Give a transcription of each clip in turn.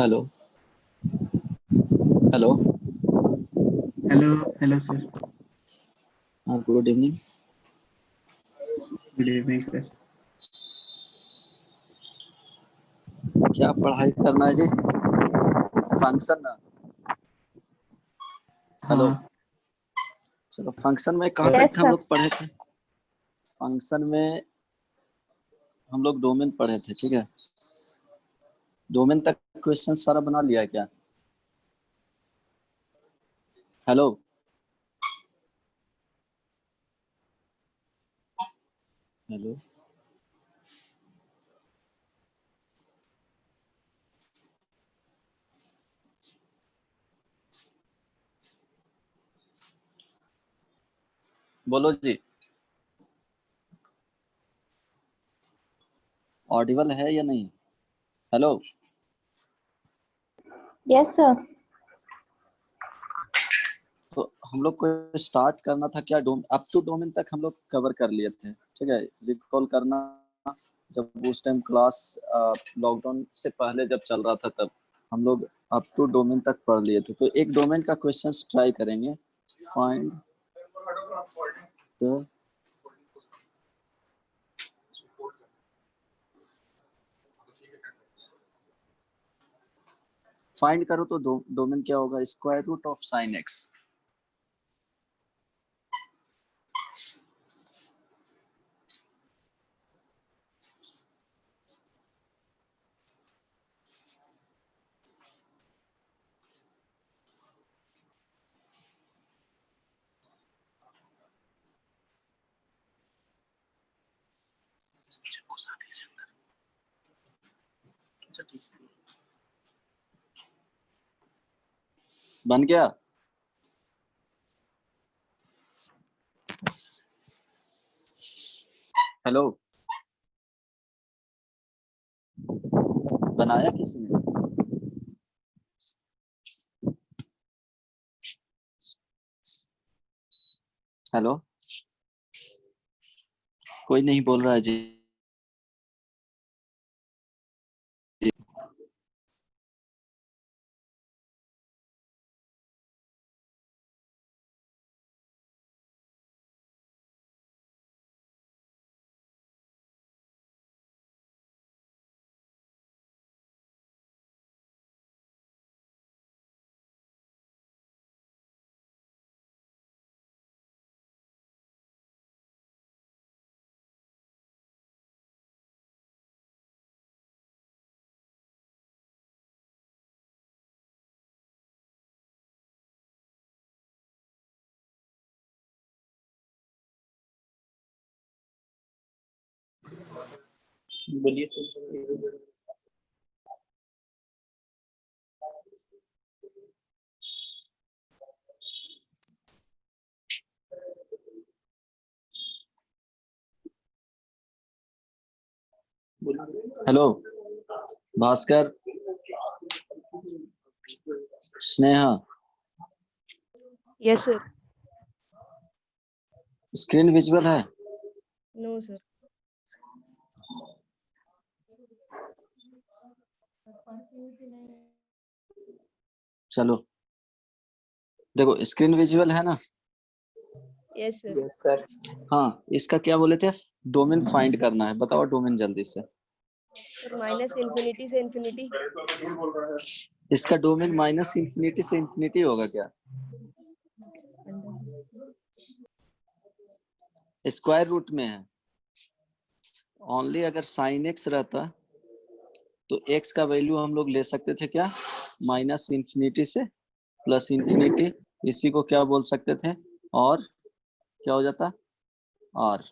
Hello hello. Hello hello sir. हाँ, good evening. Good evening sir. क्या पढ़ाई करना है जी? फंक्शन ना। हेलो। हाँ चलो, फंक्शन में कहाँ यस तक हम सर। लोग पढ़े थे? फंक्शन में हम लोग डोमेन पढ़े थे, ठीक है। डोमेन तक क्वेश्चन सारा बना लिया है क्या? हेलो। हेलो। बोलो जी। ऑडिबल है या नहीं? हेलो। Yes sir. तो हम लोग को स्टार्ट करना था क्या? अप टू डोमेन तक हम लोग कवर कर लिए थे, ठीक है। रिकॉल करना, जब उस टाइम क्लास लॉकडाउन से पहले जब चल रहा था तब हम लोग अप टू डोमेन तक पढ़ लिए थे। तो एक डोमेन का क्वेश्चन ट्राई करेंगे। फाइंड द फाइंड करो तो डोमेन क्या होगा? Square root of sine x. बन गया? हेलो। बनाया किसी ने? हेलो। कोई नहीं बोल रहा है जी। बोलिए। Hello Bhaskar, Sneha. Yes sir. Screen visual है? No sir. चलो, देखो स्क्रीन विजुअल है ना? Yes sir. Yes sir. हाँ, इसका क्या बोले थे? डोमेन फाइंड करना है। बताओ डोमेन जल्दी से। सर माइनस इन्फिनिटी से इन्फिनिटी। इसका डोमेन माइनस इंफिनिटी से इंफिनिटी होगा क्या? स्क्वायर रूट में है। ओनली अगर साइन एक्स रहता तो एक्स का वैल्यू हम लोग ले सकते थे क्या? माइनस इंफिनिटी से प्लस इंफिनिटी। इसी को क्या बोल सकते थे? और क्या हो जाता? आर।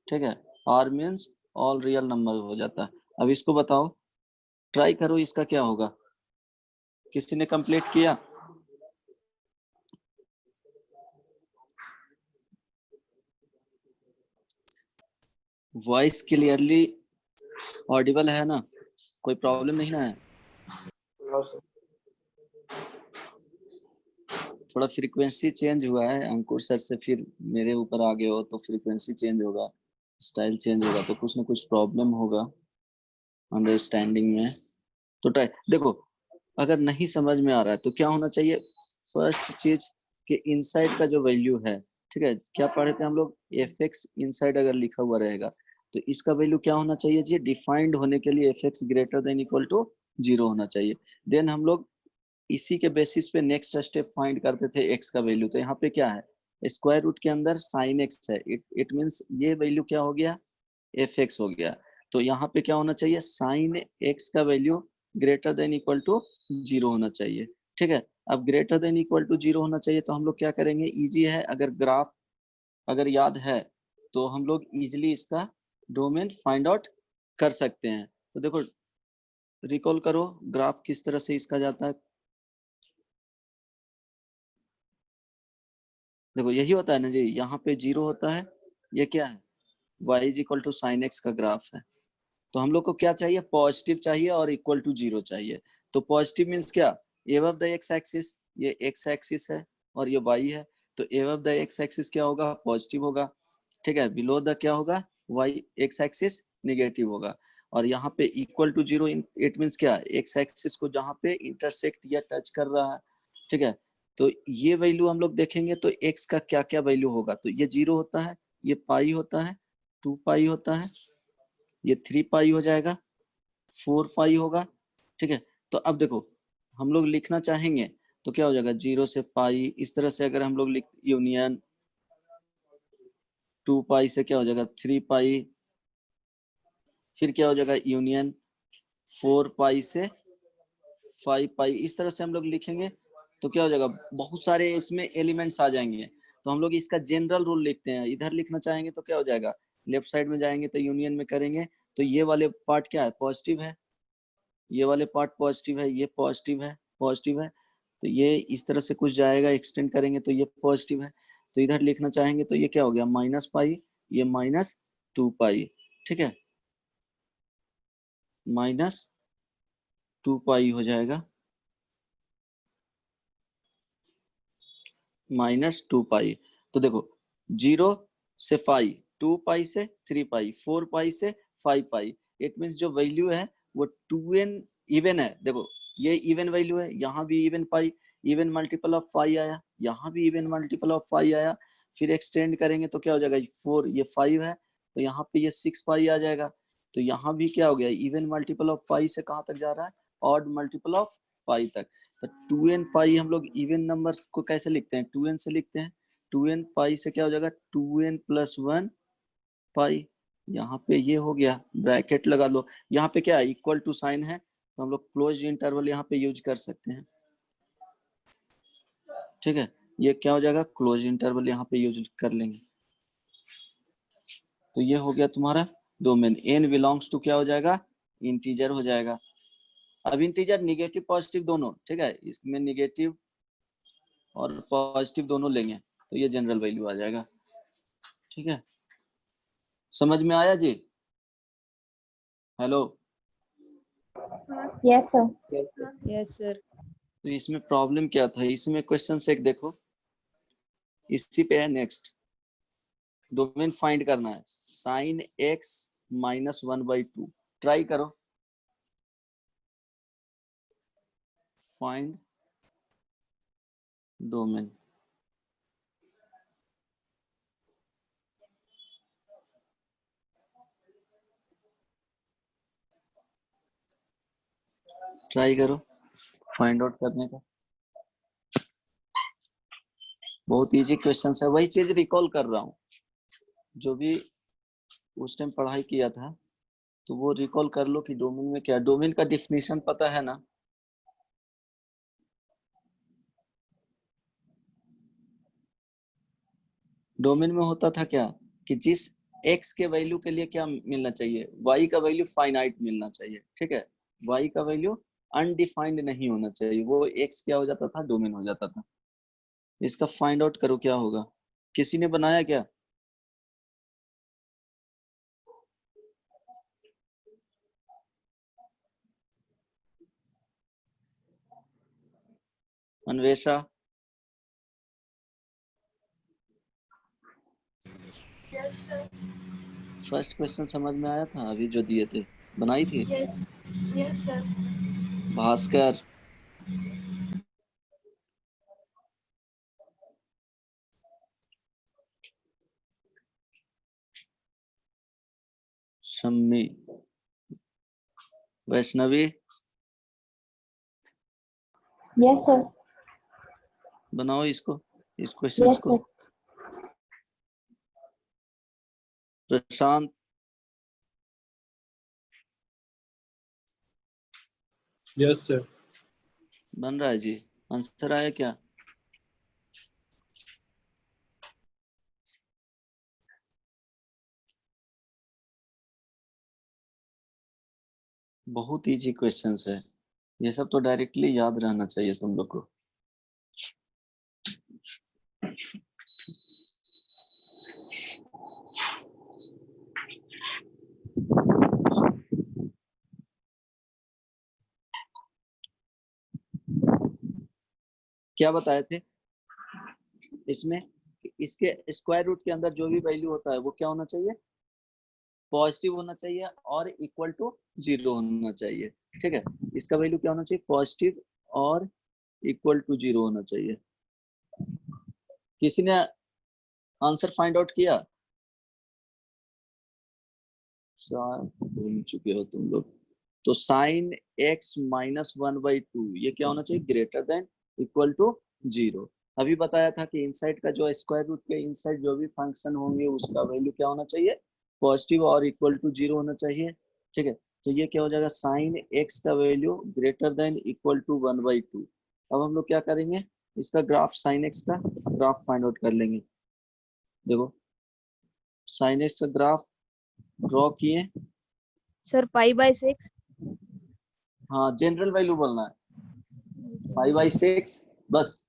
ठीक है। R means all real number हो जाता। अब इसको बताओ, ट्राई करो, इसका क्या होगा? किसी ने कंप्लीट किया? वॉइस क्लियरली ऑडिबल है ना? कोई प्रॉब्लम नहीं ना है? थोड़ा फ्रीक्वेंसी चेंज हुआ है अंकुर सर से, फिर मेरे ऊपर आ गए हो तो फ्रीक्वेंसी चेंज होगा, स्टाइल चेंज होगा, तो कुछ ना कुछ प्रॉब्लम होगा अंडरस्टैंडिंग में। तो ट्राई देखो, अगर नहीं समझ में आ रहा है तो क्या होना चाहिए, फर्स्ट चीज कि इनसाइड का जो वैल्यू है, ठीक है, क्या पढ़े थे हम लोग, एफ एक्स इनसाइड अगर लिखा हुआ रहेगा तो इसका वैल्यू क्या होना चाहिए जी, डिफाइंड होने के लिए f x greater than equal to 0 होना चाहिए। देन हम लोग इसी के बेसिस पे नेक्स्ट स्टेप फाइंड करते थे एक्स का वैल्यू। तो यहाँ पे क्या है, स्क्वायर रूट के अंदर साइन एक्स है, इट मीन्स ये वैल्यू क्या हो गया, एफ एक्स हो गया। तो यहाँ पे क्या होना चाहिए, साइन एक्स का value greater than equal to 0 होना चाहिए, ठीक है। अब ग्रेटर देन इक्वल टू 0 होना चाहिए तो हम लोग क्या करेंगे, इजी है, अगर ग्राफ अगर याद है तो हम लोग इजिली इसका डोमेन फाइंड आउट कर सकते हैं। तो देखो रिकॉल करो ग्राफ किस तरह से इसका जाता है। देखो यही होता है ना जी, यहाँ पे 0 होता है, ये क्या है, y is equal to sine x का ग्राफ है। तो हम लोग को क्या चाहिए, पॉजिटिव चाहिए और इक्वल टू 0 चाहिए। तो पॉजिटिव मीन्स क्या, एबव द एक्स एक्सिस, ये एक्स एक्सिस है और ये y है, तो एबव द एक्स एक्सिस क्या होगा, पॉजिटिव होगा, ठीक है। बिलो द क्या होगा, y एक्स एक्सिस नेगेटिव होगा। और यहाँ पे इक्वल टू 0 इट मीन्स क्या, एक्स एक्सिस को जहाँ पे इंटरसेक्ट या टच कर रहा है, ठीक है। तो ये वैल्यू हम लोग देखेंगे तो x का क्या क्या वैल्यू होगा, तो ये 0 होता है, ये पाई होता है, 2 पाई होता है, ये 3 पाई हो जाएगा, 4 पाई होगा, ठीक है। तो अब देखो हम लोग लिखना चाहेंगे तो क्या हो जाएगा, 0 से पाई, इस तरह से अगर हम लोग लिख यूनियन 2 पाई से क्या हो जाएगा 3 पाई, फिर क्या हो जाएगा यूनियन 4 पाई से 5 पाई, इस तरह से हम लोग लिखेंगे तो क्या हो जाएगा, बहुत सारे इसमें एलिमेंट्स आ जाएंगे। तो हम लोग इसका जनरल रूल लिखते हैं, इधर लिखना चाहेंगे तो क्या हो जाएगा, लेफ्ट साइड में जाएंगे तो यूनियन में करेंगे तो ये वाले पार्ट क्या है, पॉजिटिव है, ये वाले पार्ट पॉजिटिव है, ये पॉजिटिव है, पॉजिटिव है, तो ये इस तरह से कुछ जाएगा, एक्सटेंड करेंगे तो ये पॉजिटिव है। तो इधर लिखना चाहेंगे तो ये क्या हो गया, माइनस पाई, ये माइनस 2 पाई, ठीक है, माइनस 2 पाई हो जाएगा, माइनस 2 पाई। तो देखो 0 से पाई, 2 पाई से 3 पाई, 4 पाई से 5 पाई, इट मीन्स जो वैल्यू है वो 2n इवन है। देखो ये इवन वैल्यू है, यहाँ भी even pi, even multiple of pi आया, यहाँ भी इवन मल्टीपल ऑफ पाई आया, फिर एक्सटेंड करेंगे तो क्या हो जाएगा, 4, ये 5 है तो यहाँ पे ये 6 पाई आ जाएगा। तो यहाँ भी क्या हो गया, इवन मल्टीपल ऑफ पाई से कहाँ तक जा रहा है, ऑड मल्टीपल ऑफ पाई तक। तो 2n पाई हम लोग इवन नंबर को कैसे लिखते हैं, 2n से लिखते हैं, 2n पाई से क्या हो जाएगा, 2n प्लस 1 पाई, यहाँ पे ये हो गया, ब्रैकेट लगा लो, यहाँ पे क्या है, इक्वल टू साइन है तो हम लोग क्लोज इंटरवल यहाँ पे यूज कर सकते हैं, ठीक है। ये क्या हो जाएगा, क्लोज इंटरवल यहाँ पे यूज कर लेंगे। तो ये हो गया तुम्हारा डोमेन, n बिलोंग्स टू क्या हो जाएगा, इंटीजर हो जाएगा। अब इंटीजर निगेटिव पॉजिटिव दोनों, ठीक है, इसमें निगेटिव और पॉजिटिव दोनों लेंगे तो ये जनरल वैल्यू आ जाएगा, ठीक है। समझ में आया जी, hello. Yes sir. Yes sir. तो इसमें प्रॉब्लम क्या था, इसमें क्वेश्चन एक देखो, इसी पे है नेक्स्ट, डोमेन फाइंड करना है, साइन एक्स माइनस 1/2, ट्राई करो, फाइंड डोमेन। ट्राई करो फाइंड आउट करने का, बहुत इजी क्वेश्चन है, वही चीज रिकॉल कर रहा हूँ जो भी उस टाइम पढ़ाई किया था, तो वो रिकॉल कर लो कि डोमेन में क्या, डोमेन का डिफिनीशन पता है ना, डोमेन में होता था क्या कि जिस x के वैल्यू के लिए क्या मिलना चाहिए, y का वैल्यू फाइनाइट मिलना चाहिए, ठीक है, y का वैल्यू अनडिफाइंड नहीं होना चाहिए, वो x क्या हो जाता था, डोमेन हो जाता था। इसका फाइंड आउट करो क्या होगा, किसी ने बनाया क्या, Anvesha, yes sir. First question समझ में आया था, अभी जो दिए थे बनाई थी, yes. Yes sir. Bhaskar, Shammi, Vaishnavi, yes sir. बनाओ इसको, इस क्वेश्चंस को। प्रशांत, यस सर। बन रहा है जी? आंसर आया क्या? बहुत इजी क्वेश्चंस है ये सब, तो डायरेक्टली याद रहना चाहिए तुम लोग को। क्या बताए थे इसमें? इसके स्क्वायर रूट के अंदर जो भी वैल्यू होता है वो क्या होना चाहिए? पॉजिटिव होना चाहिए और इक्वल टू 0 होना चाहिए। ठीक है, इसका वैल्यू क्या होना चाहिए? पॉजिटिव और इक्वल टू 0 होना चाहिए। किसी ने आंसर फाइंड आउट किया? भूल चुके हो तुम लोग। तो साइन x माइनस 1/2 ये क्या होना चाहिए? Greater than equal to 0। अभी बताया था कि इनसाइड का जो स्क्वायर रूट के इनसाइड जो भी फंक्शन होंगे उसका वैल्यू क्या होना चाहिए? पॉजिटिव और इक्वल टू 0 होना चाहिए। ठीक है, तो ये क्या हो जाएगा? साइन x का value greater than equal to 1/2। अब हम लोग क्या करेंगे? इसका ग्राफ, साइन x का ग्राफ फाइंड आउट कर लेंगे। देखो साइन x का ग्राफ ड्रॉ किए। सर π/6। हाँ, जनरल वैल्यू बोलना है, 5/6 बस।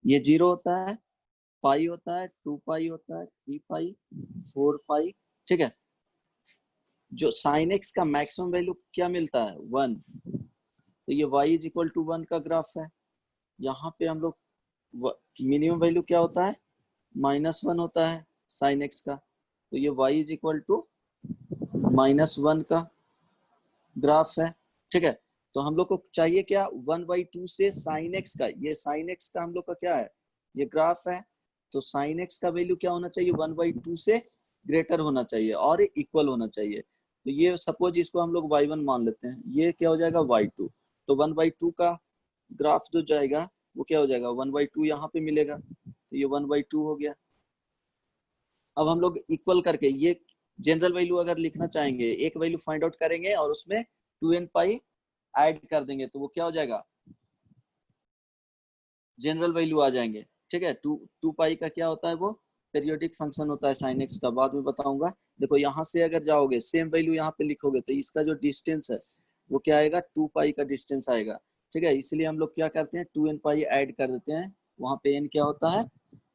ये 0 होता है, पाई होता है, 2 पाई होता है, 3 पाई, 4 पाई। ठीक है, जो साइन एक्स का मैक्सिमम वैल्यू क्या मिलता है? 1। तो ये y इज इक्वल टू 1 का ग्राफ है। यहाँ पे हम लोग मिनिमम वैल्यू क्या होता है? -1 होता है साइन एक्स का। तो ये y इज इक्वल टू -1 का ग्राफ है। ठीक है, तो हम लोग को चाहिए क्या? 1/2 से साइन एक्स का, ये साइन एक्स का हम लोग का क्या है? ये ग्राफ है। तो साइन एक्स का वैल्यू क्या होना चाहिए? 1/2 से ग्रेटर होना चाहिए और इक्वल होना चाहिए। तो ये सपोज इसको हम लोग y1 मान लेते हैं, ये क्या हो जाएगा? y2। तो 1/2 का ग्राफ जो जाएगा वो क्या हो जाएगा? 1/2 यहाँ पे मिलेगा, तो ये 1/2 हो गया। अब हम लोग इक्वल करके ये जनरल वैल्यू अगर लिखना चाहेंगे, एक वैल्यू फाइंड आउट करेंगे और उसमें 2n पाई ऐड कर देंगे, तो वो क्या हो जाएगा? जनरल वैल्यू आ जाएंगे। ठीक है, 2 पाई का क्या होता है? वो पीरियोडिक फंक्शन होता है साइन एक्स का, बाद में बताऊंगा। देखो यहाँ से अगर जाओगे सेम वैल्यू यहाँ पे लिखोगे तो इसका जो डिस्टेंस है वो क्या आएगा? 2 पाई का डिस्टेंस आएगा। ठीक है, इसलिए हम लोग क्या करते हैं? 2n पाई ऐड कर देते हैं। वहां पे n क्या होता है?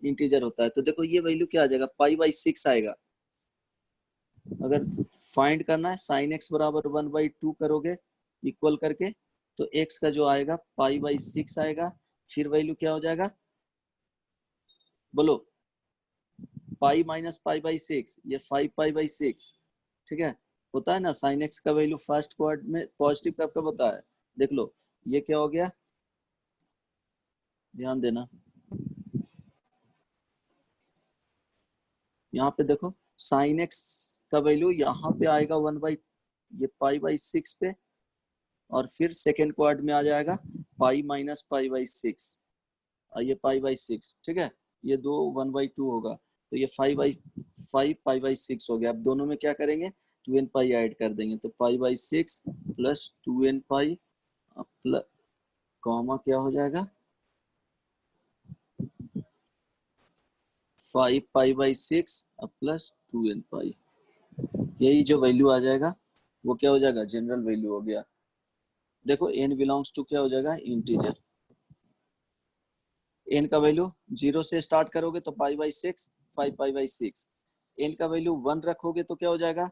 इंटीजर होता है। तो देखो ये वैल्यू क्या आ जाएगा? π/6 आएगा। अगर फाइंड करना है साइन एक्स बराबर 1/2 करोगे इक्वल करके, तो x का जो आएगा π/6 आएगा। फिर वैल्यू क्या हो जाएगा? बोलो, पाई माइनस π/6, ये 5π/6। ठीक है, होता है ना साइन एक्स का वैल्यू फर्स्ट क्वाड्रेंट में पॉजिटिव कब कब होता है? देख लो, ये क्या हो गया? ध्यान देना, यहाँ पे देखो साइन एक्स का वैल्यू यहाँ पे आएगा 1 ये π/6 पे, और फिर सेकेंड क्वाड्रेंट में आ जाएगा पाई माइनस π/6, ये π/6। ठीक है, ये दो 1/2 होगा, तो ये 5 π/6 हो गया। अब दोनों में क्या करेंगे? 2n पाई ऐड कर देंगे, तो π/6 plus 2n pi plus comma क्या हो जाएगा? 5 π/6 प्लस 2n पाई। यही जो वैल्यू आ जाएगा वो क्या हो जाएगा? जनरल वैल्यू हो गया। देखो n बिलोंग्स टू क्या हो जाएगा? इंटीजर। n का वैल्यू 0 से स्टार्ट करोगे तो π/6, 5 π/6। n का वैल्यू 1 रखोगे तो क्या हो जाएगा?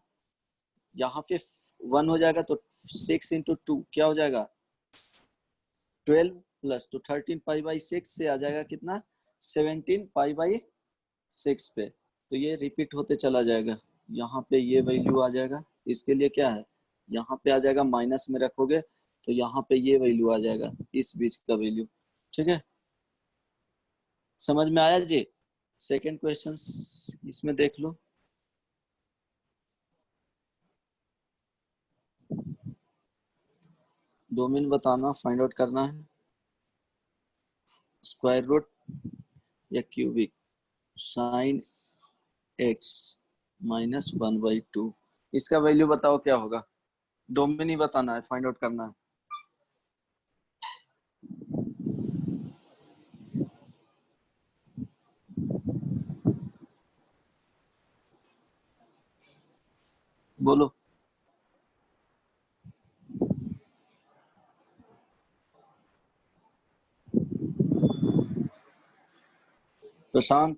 यहाँ पे 1 हो जाएगा, तो 6 × 2 क्या हो जाएगा? 12 प्लस तो 13 π/6 से आ जाएगा कितना? 17 π/6 पे। तो ये रिपीट होते चला जाएगा, यहाँ पे ये वैल्यू आ जाएगा। इसके लिए क्या है, यहाँ पे आ जाएगा, माइनस में रखोगे तो यहाँ पे ये वैल्यू आ जाएगा, इस बीच का वैल्यू। ठीक है, समझ में आया जी। सेकंड क्वेश्चन इसमें देख लो। डोमेन बताना, फाइंड आउट करना है, स्क्वायर रूट या क्यूबिक साइन एक्स माइनस 1/2, इसका वैल्यू बताओ क्या होगा। डोमेन ही बताना है, फाइंड आउट करना है। बोलो। प्रशांत,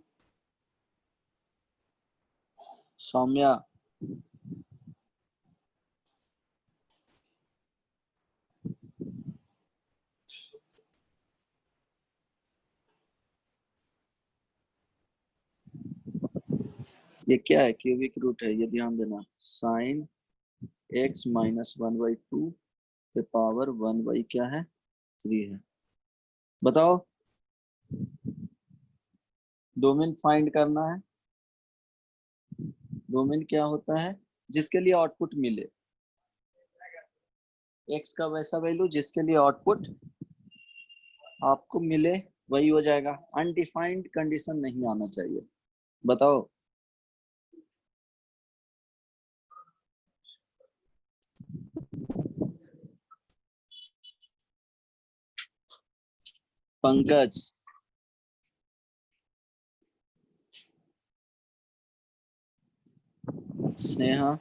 सौम्या, ये क्या है, क्यूबिक रूट है, ये ध्यान देना। साइन एक्स माइनस 1/2 पे पावर 1 क्या है, 3 है। बताओ, डोमेन फाइंड करना है। डोमेन क्या होता है, जिसके लिए आउटपुट मिले, एक्स का वैसा वैल्यू जिसके लिए आउटपुट आपको मिले वही हो जाएगा। अनडिफाइंड कंडीशन नहीं आना चाहिए। बताओ। पंकज, स्नेहा,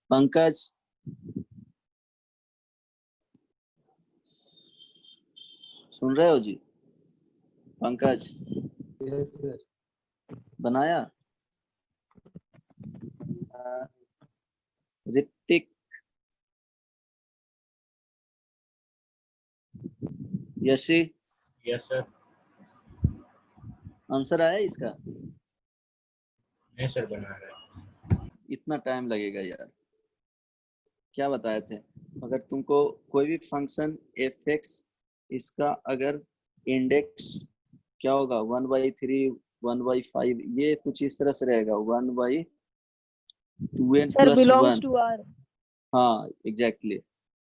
पंकज, सुन रहे हो जी। Pankaj, yes sir. बनाया। Hrithik, Yashi, yes sir. Answer आया इसका। नहीं सर, बना रहे। इतना टाइम लगेगा यार, क्या बताए थे। अगर तुमको कोई भी फंक्शन एफ एक्स, इसका अगर इंडेक्स क्या होगा, 1/3, 1/5, ये कुछ इस तरह से रहेगा, 1/2n sir plus belongs 1। To R. हाँ एग्जैक्टली,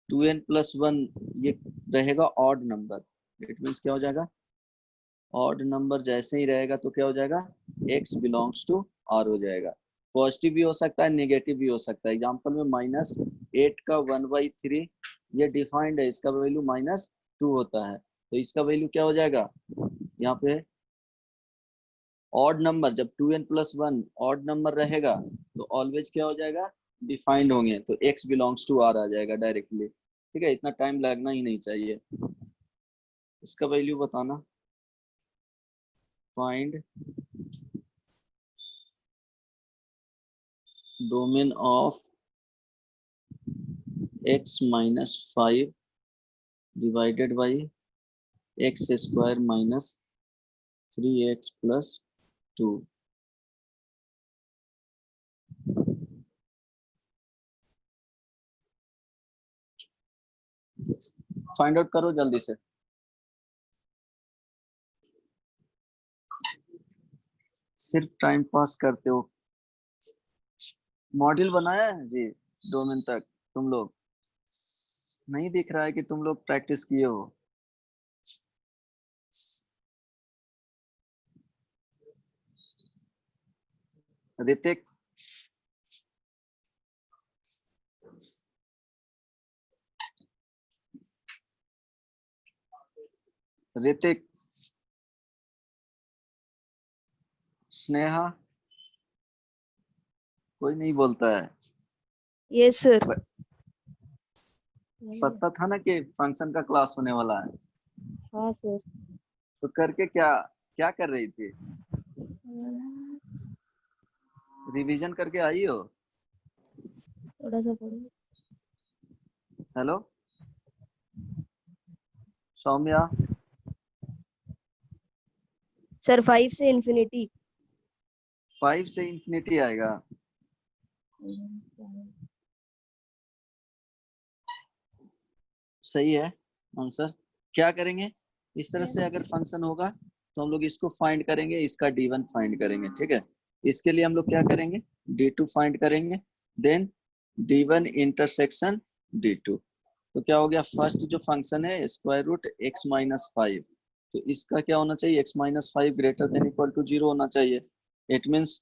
2n+1 ये रहेगा ऑड नंबर। इट मीन्स क्या हो जाएगा, ऑड नंबर जैसे ही रहेगा तो क्या हो जाएगा, x बिलोंग्स टू r हो जाएगा। पॉजिटिव भी हो सकता है, नेगेटिव भी हो सकता है। एग्जांपल में -8 का 1/3 ये डिफाइंड है, इसका वैल्यू -2 होता है, तो इसका वैल्यू क्या हो जाएगा, यहाँ पे ऑड नंबर, जब 2n+1 ऑड नंबर रहेगा तो ऑलवेज क्या हो जाएगा, डिफाइंड होंगे, तो x बिलोंग्स टू r आ जाएगा डायरेक्टली। ठीक है, इतना टाइम लगना ही नहीं चाहिए। इसका वैल्यू बताना, फाइंड डोमेन ऑफ x माइनस 5 divided by x² minus 3x plus 2। Find out करो जल्दी से। सिर्फ टाइम पास करते हो। मॉड्यूल बनाया है जी डोमेन तक, तुम लोग नहीं दिख रहा है कि तुम लोग प्रैक्टिस किए हो। ऋतिक, ऋतिक, स्नेहा, कोई नहीं बोलता है। Yes sir. पता था ना कि फंक्शन का क्लास होने वाला है, हाँ सर। तो करके क्या क्या कर रही थी, रिवीजन करके आई हो। थोड़ा सा पढ़ो। हेलो सौम्या, सर 5 से इंफिनिटी। 5 से इंफिनिटी आएगा। सही है आंसर। क्या करेंगे, इस तरह से अगर फंक्शन होगा तो हम लोग इसको फाइंड करेंगे, इसका d1 फाइंड करेंगे। ठीक है, इसके लिए हम लोग क्या करेंगे, d2 फाइंड करेंगे, देन d1 इंटरसेक्शन d2। तो क्या हो गया, फर्स्ट जो फंक्शन है स्क्वायर रूट x माइनस 5, तो इसका क्या होना चाहिए, x माइनस 5 ग्रेटर देन इक्वल टू 0 होना चाहिए। It means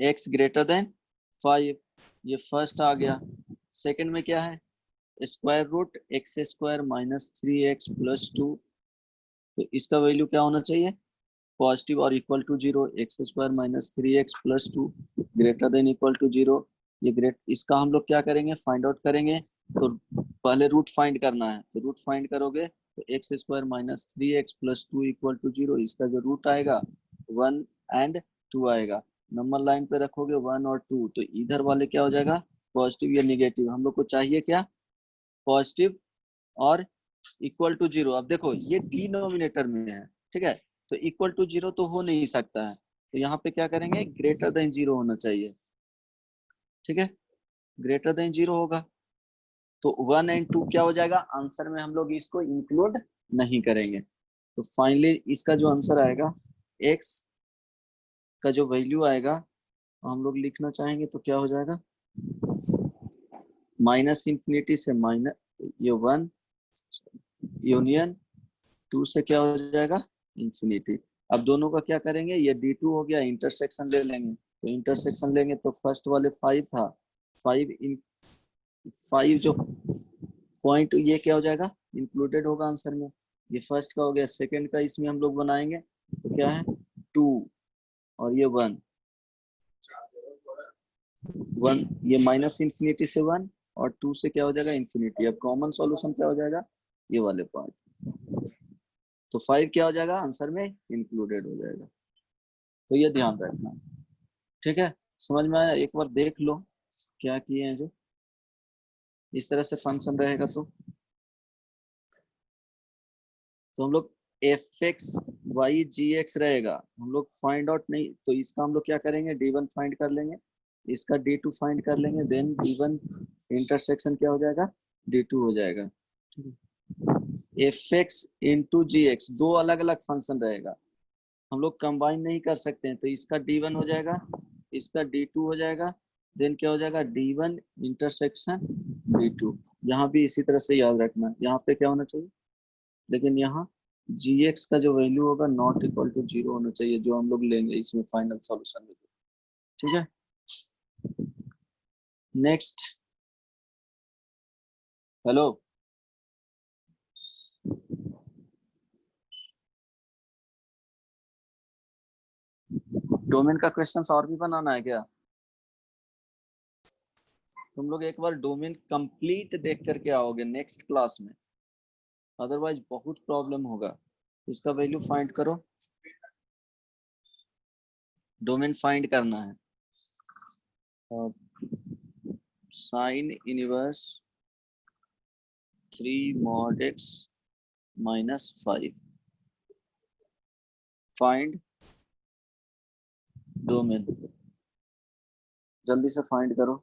x greater than 5, ये फर्स्ट आ गया। सेकंड में क्या है, square root x square minus 3x plus 2, तो इसका वैल्यू क्या होना चाहिए, पॉजिटिव और equal to 0। X square minus 3x plus 2 greater than equal to 0। ये ग्रेट, इसका हम लोग क्या करेंगे, फाइंड आउट करेंगे। तो पहले रूट फाइंड करना है, तो रूट फाइंड करोगे तो x square minus 3x plus 2 equal to 0, इसका जो रूट आएगा 1 एंड 2 आएगा। नंबर लाइन पे रखोगे 1 और 2, तो इधर वाले क्या हो जाएगा, पॉजिटिव या निगेटिव। हम लोग को चाहिए क्या, पॉजिटिव और इक्वल टू 0। अब देखो ये डिनोमिनेटर में है, ठीक है, तो इक्वल टू 0 तो हो नहीं सकता है, तो यहाँ पे क्या करेंगे, ग्रेटर देन 0 होना चाहिए। ठीक है, ग्रेटर देन 0 होगा तो 1 एंड 2 क्या हो जाएगा, आंसर में हम लोग इसको इंक्लूड नहीं करेंगे। तो फाइनली इसका जो आंसर आएगा, x का जो वैल्यू आएगा हम लोग लिखना चाहेंगे तो क्या हो जाएगा, माइनस इंफिनिटी से माइनस ये 1 यूनियन 2 से क्या हो जाएगा, इंफिनिटी। अब दोनों का क्या करेंगे, ये d2 हो गया, इंटरसेक्शन ले लेंगे, तो इंटरसेक्शन लेंगे तो फर्स्ट वाले 5 था, 5 इन 5 जो पॉइंट ये क्या हो जाएगा, इंक्लूडेड होगा आंसर में। ये फर्स्ट का हो गया, सेकंड का इसमें हम लोग बनाएंगे तो क्या है 2 और ये 1 1, ये माइनस इंफिनिटी से 1 और 2 से क्या हो जाएगा, इंफिनिटी। अब कॉमन सॉल्यूशन क्या हो जाएगा, ये वाले पॉइंट, तो 5 क्या हो जाएगा, आंसर में इंक्लूडेड हो जाएगा। तो ये ध्यान रखना। ठीक है, समझ में आया, एक बार देख लो क्या किए हैं जो, इस तरह से फंक्शन रहेगा तो हम लोग एफ एक्स वाई जी एक्स रहेगा, हम लोग फाइंड आउट नहीं, तो इसका हम लोग क्या करेंगे, d1 फाइंड कर लेंगे, इसका d2 फाइंड कर लेंगे, देन d1 इंटरसेक्शन क्या हो जाएगा, d2 हो जाएगा। एफ एक्स इंटू जी एक्स दो अलग अलग फंक्शन रहेगा, हम लोग कंबाइन नहीं कर सकते हैं, तो इसका d1 हो जाएगा, इसका d2 हो जाएगा, देन क्या हो जाएगा, d1 इंटरसेक्शन d2। यहाँ भी इसी तरह से याद रखना, यहाँ पे क्या होना चाहिए, लेकिन यहाँ gx का जो वैल्यू होगा नॉट इक्वल टू 0 होना चाहिए, जो हम लोग लेंगे इसमें फाइनल सॉल्यूशन में। ठीक है, नेक्स्ट। हेलो, डोमेन का क्वेश्चंस और भी बनाना है क्या, तुम लोग एक बार डोमेन कंप्लीट देख करके आओगे नेक्स्ट क्लास में, अदरवाइज बहुत प्रॉब्लम होगा। इसका वैल्यू फाइंड करो, डोमेन फाइंड करना है। साइन इनवर्स 3 mod x माइनस 5, फाइंड डोमेन, जल्दी से फाइंड करो।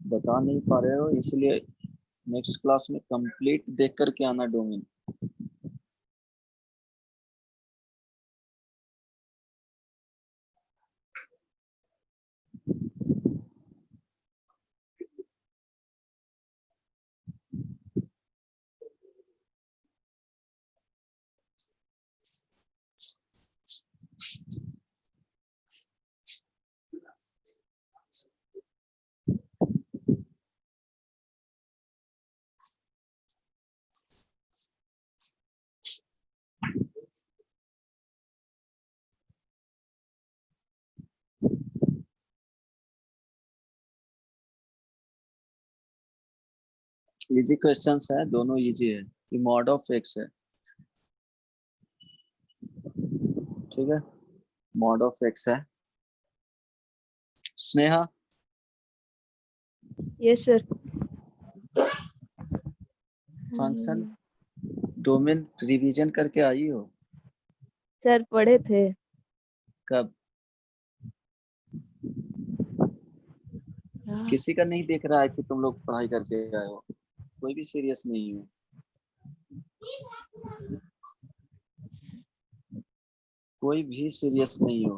बता नहीं पा रहे हो इसलिए नेक्स्ट क्लास में कंप्लीट देख करके आना डोमेन। इजी क्वेश्चंस है, दोनों इजी है, ये मॉड ऑफ एक्स है। ठीक है, मॉड ऑफ एक्स है। Sneha yes sir. Function domain revision करके आई हो? सर पढ़े थे। कब? किसी का नहीं देख रहा है कि तुम लोग पढ़ाई करके आए हो, कोई भी सीरियस नहीं हो। कोई भी सीरियस नहीं हो,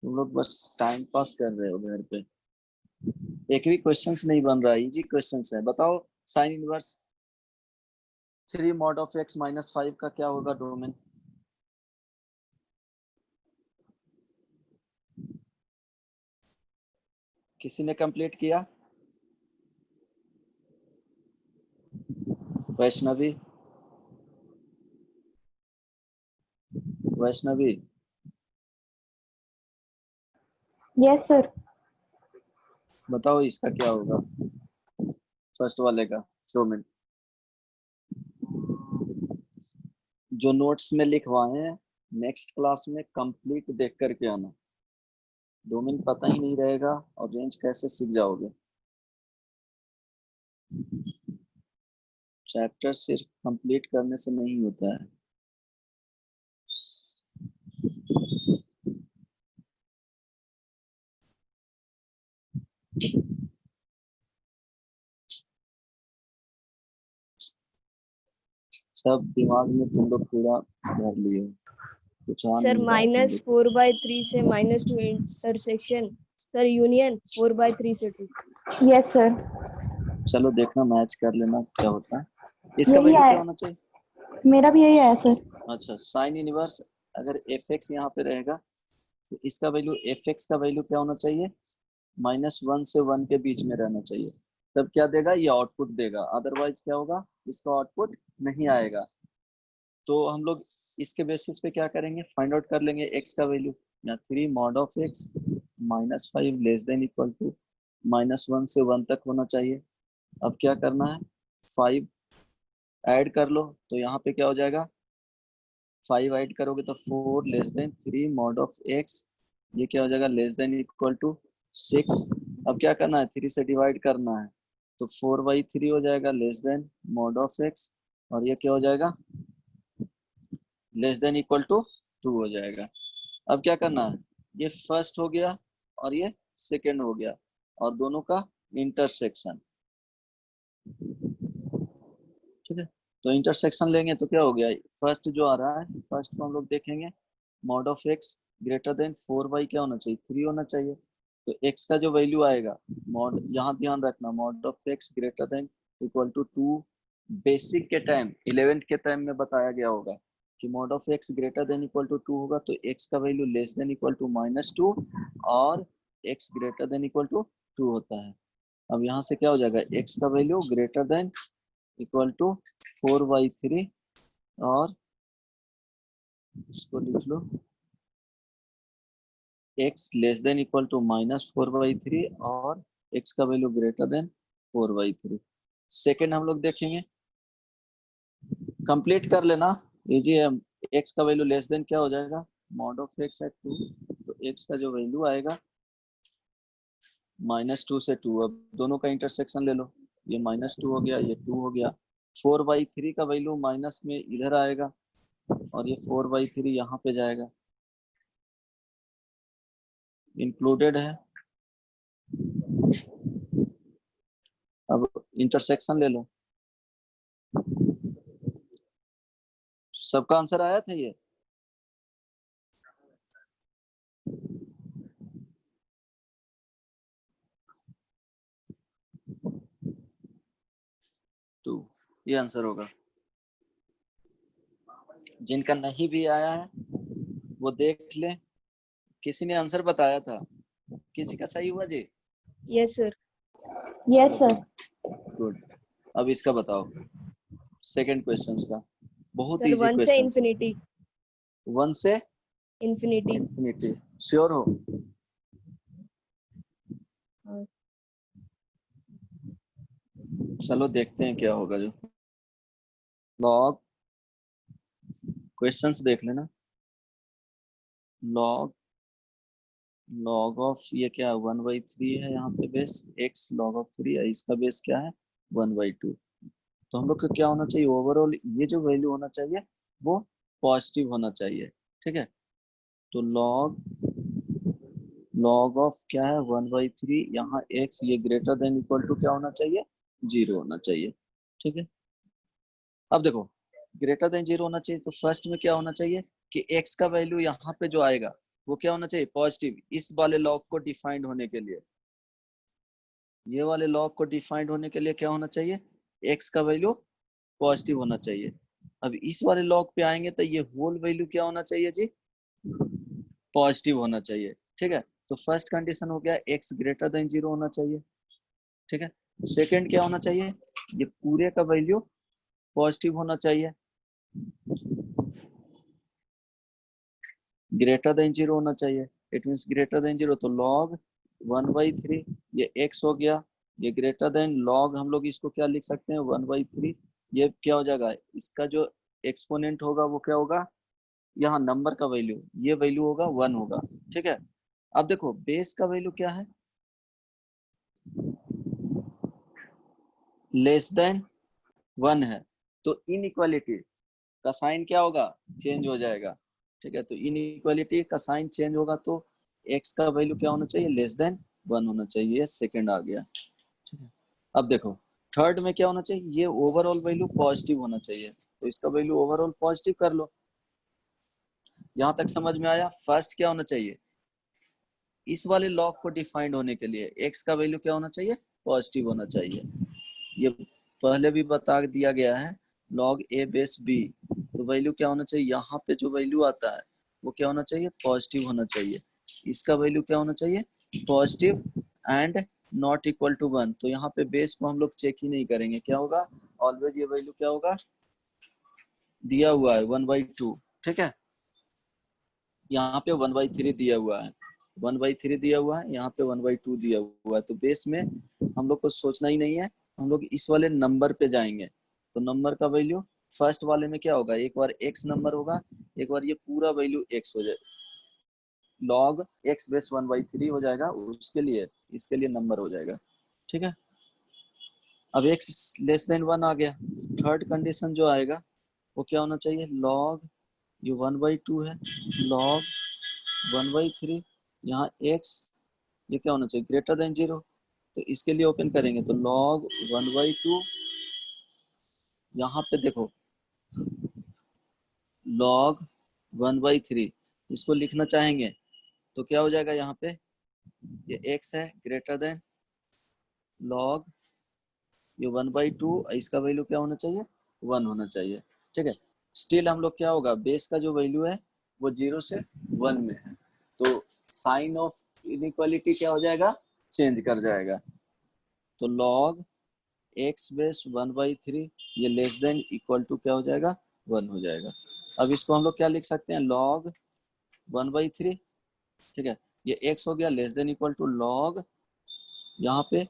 तुम लोग बस टाइम पास कर रहे हो घर पे। एक भी क्वेश्चंस नहीं बन रहा, इजी क्वेश्चंस है। बताओ sine inverse 3 mod of x minus 5 का क्या होगा डोमेन? किसी ने कंप्लीट किया? Vaishnavi, Vaishnavi yes sir. बताओ इसका क्या होगा, फर्स्ट वाले का डोमेन। जो नोट्स में लिखवाए हैं नेक्स्ट क्लास में कंप्लीट देख करके आना, डोमेन पता ही नहीं रहेगा और रेंज कैसे सीख जाओगे। चैप्टर सिर्फ कंप्लीट करने से नहीं होता है। सब दिमाग में तुम लोग पूरा भर लिए, कुछ आ सर नहीं रहा तुम लोग। -4/3 से -2 इंटरसेक्शन। सर यूनियन 4/3 से 2। Yes sir. चलो देखना, मैच कर लेना क्या होता है। इसका यही वैल्यू आया, क्या होना चाहिए? मेरा भी यही आया सर। अच्छा, साइन इनवर्स अगर एफ एक्स यहाँ पे रहेगा तो इसका वैल्यू एफ एक्स का वैल्यू क्या होना चाहिए? -1 से 1 के बीच में रहना चाहिए। तब क्या देगा? ये आउटपुट देगा, अदरवाइज क्या होगा? इसका आउटपुट नहीं आएगा। तो हम लोग इसके बेसिस पे क्या करेंगे? फाइंड आउट कर लेंगे एक्स का वैल्यू। या 3 mod of x -5 less than equal to -1 से 1 तक होना चाहिए। अब क्या करना है? 5 ऐड कर लो, तो यहाँ पे क्या हो जाएगा? 5 ऐड करोगे तो 4 less than 3 mod of x, ये क्या हो जाएगा? Less than equal to 6। अब क्या करना है? 3 से डिवाइड करना है, तो 4/3 हो जाएगा less then mod of x, और ये क्या हो जाएगा? लेस देन इक्वल टू 2 हो जाएगा। अब क्या करना है? ये फर्स्ट हो गया और ये सेकेंड हो गया, और दोनों का इंटरसेक्शन। ठीक है, तो इंटरसेक्शन लेंगे तो क्या हो गया? फर्स्ट जो आ रहा है, फर्स्ट को हम लोग देखेंगे, mod of x greater then 4 क्या होना चाहिए? 3 होना चाहिए। तो एक्स का जो वैल्यू आएगा, मॉड यहाँ ध्यान रखना, mod of x greater than equal to 2। Basic के टाइम 11th के टाइम में बताया गया होगा कि mod of x greater than equal to 2 होगा तो एक्स का value less than equal to -2 और x greater than equal to 2 होता है। अब यहाँ से क्या हो जाएगा? एक्स का value greater than equal to 4/3 और इसको लिख लो x less than equal to -4/3 और x का वैल्यू ग्रेटर देन 4/3। सेकेंड हम लोग देखेंगे, कंप्लीट कर लेना, इजी है। x का वैल्यू लेस देन क्या हो जाएगा? मॉड ऑफ x है 2, तो x का जो वैल्यू आएगा -2 से 2। अब दोनों का इंटरसेक्शन ले लो, ये -2 हो गया, ये 2 हो गया। 4/3 का वैल्यू माइनस में इधर आएगा और ये 4/3 यहाँ पे जाएगा, इंक्लूडेड है। अब इंटरसेक्शन ले लो, सबका आंसर आया था ये? टू, ये आंसर होगा। जिनका नहीं भी आया है वो देख ले। किसी ने आंसर बताया था? किसी का सही हुआ जी? Yes sir. Yes sir. Good. अब इसका बताओ, सेकंड क्वेश्चन का। बहुत सर इजी 1 से क्वेश्चन है। इंफिनिटी। 1 से इंफिनिटी। इंफिनिटी, श्योर हो? चलो देखते हैं क्या होगा। जो लॉग, क्वेश्चंस देख लेना। लॉग लॉग ऑफ ये क्या है 1/3 है यहाँ पे बेस, x log of 3 है, इसका बेस क्या है 1/2। तो हम लोग को क्या होना चाहिए ओवरऑल, ये जो वैल्यू होना चाहिए वो पॉजिटिव होना चाहिए। ठीक है, तो लॉग ऑफ क्या है 1/3, यहाँ x ये ग्रेटर देन इक्वल टू क्या होना चाहिए 0 होना चाहिए। ठीक है, अब देखो ग्रेटर देन 0 होना चाहिए, तो फर्स्ट में क्या होना चाहिए कि x का वैल्यू यहाँ पे जो आएगा वो क्या होना चाहिए पॉजिटिव, इस वाले लॉग को डिफाइंड होने के लिए, ये वाले लॉग को डिफाइंड होने के लिए क्या होना चाहिए x का वैल्यू पॉजिटिव होना चाहिए। अब इस वाले लॉग पे आएंगे तो ये होल वैल्यू क्या होना चाहिए जी पॉजिटिव होना चाहिए। ठीक है, तो फर्स्ट कंडीशन हो गया x ग्रेटर देन 0 होना चाहिए। ठीक है, सेकंड क्या होना चाहिए ये पूरे का वैल्यू पॉजिटिव होना चाहिए, ग्रेटर देन 0 होना चाहिए। इट मींस ग्रेटर देन 0, तो log 1/3 ये x हो गया, ये ग्रेटर देन log हम लोग इसको क्या लिख सकते हैं 1/3, ये क्या हो जाएगा इसका जो एक्सपोनेंट होगा वो क्या होगा यहाँ नंबर का वैल्यू, ये वैल्यू होगा 1 होगा। ठीक है, अब देखो बेस का वैल्यू क्या है लेस देन 1 है, तो इनइक्वालिटी का साइन क्या होगा चेंज हो जाएगा। ठीक है, तो इनइक्वालिटी का साइन चेंज होगा तो x का वैल्यू क्या होना चाहिए लेस देन 1 होना चाहिए, सेकंड आ गया। ठीक है, अब देखो थर्ड में क्या होना चाहिए ये ओवरऑल वैल्यू पॉजिटिव होना चाहिए, तो इसका वैल्यू ओवरऑल पॉजिटिव कर लो। यहाँ तक समझ में आया। फर्स्ट क्या होना चाहिए इस वाले लॉग को डिफाइंड होने के लिए x का वैल्यू क्या होना चाहिए पॉजिटिव होना चाहिए, ये पहले भी बता दिया गया है log a बेस b, तो वैल्यू क्या होना चाहिए यहाँ पे जो वैल्यू आता है वो क्या होना चाहिए पॉजिटिव होना चाहिए, इसका वैल्यू क्या होना चाहिए positive and not equal to 1, तो यहाँ पे बेस को हम लोग चेक ही नहीं करेंगे, क्या होगा ऑलवेज ये वैल्यू क्या होगा दिया हुआ है 1/2। ठीक है, यहाँ पे 1/3 दिया हुआ है, 1/3 दिया हुआ है, यहाँ पे 1/2 दिया हुआ है, तो बेस में हम लोग को सोचना ही नहीं है, हम लोग इस वाले नंबर पे जाएंगे। तो नंबर का वैल्यू फर्स्ट वाले में क्या होगा एक बार x नंबर होगा, एक बार ये पूरा वैल्यू x हो जाए log x बेस 1/3 हो जाएगा, उसके लिए इसके लिए नंबर हो जाएगा। ठीक है, अब x लेस देन 1 आ गया, थर्ड कंडीशन जो आएगा वो क्या होना चाहिए log ये 1/2 है log 1/3, यहाँ x ये क्या होना चाहिए ग्रेटर देन 0, तो इसके लिए ओपन करेंगे तो log 1/2, यहाँ पे देखो log 1/3 इसको लिखना चाहेंगे तो क्या हो जाएगा यहाँ पे ये x है ग्रेटर देन log ये 1/2, इसका वैल्यू क्या होना चाहिए 1 होना चाहिए। ठीक है, स्टिल हम लोग क्या होगा बेस का जो वैल्यू है वो 0 से 1 में है, तो साइन ऑफ इनइक्वालिटी क्या हो जाएगा चेंज कर जाएगा, तो log x बेस 1/3 ये लेस देन इक्वल टू क्या हो जाएगा 1 हो जाएगा। अब इसको हम लोग क्या लिख सकते हैं log 1/3। ठीक है, ये x हो गया less than equal to log यहाँ पे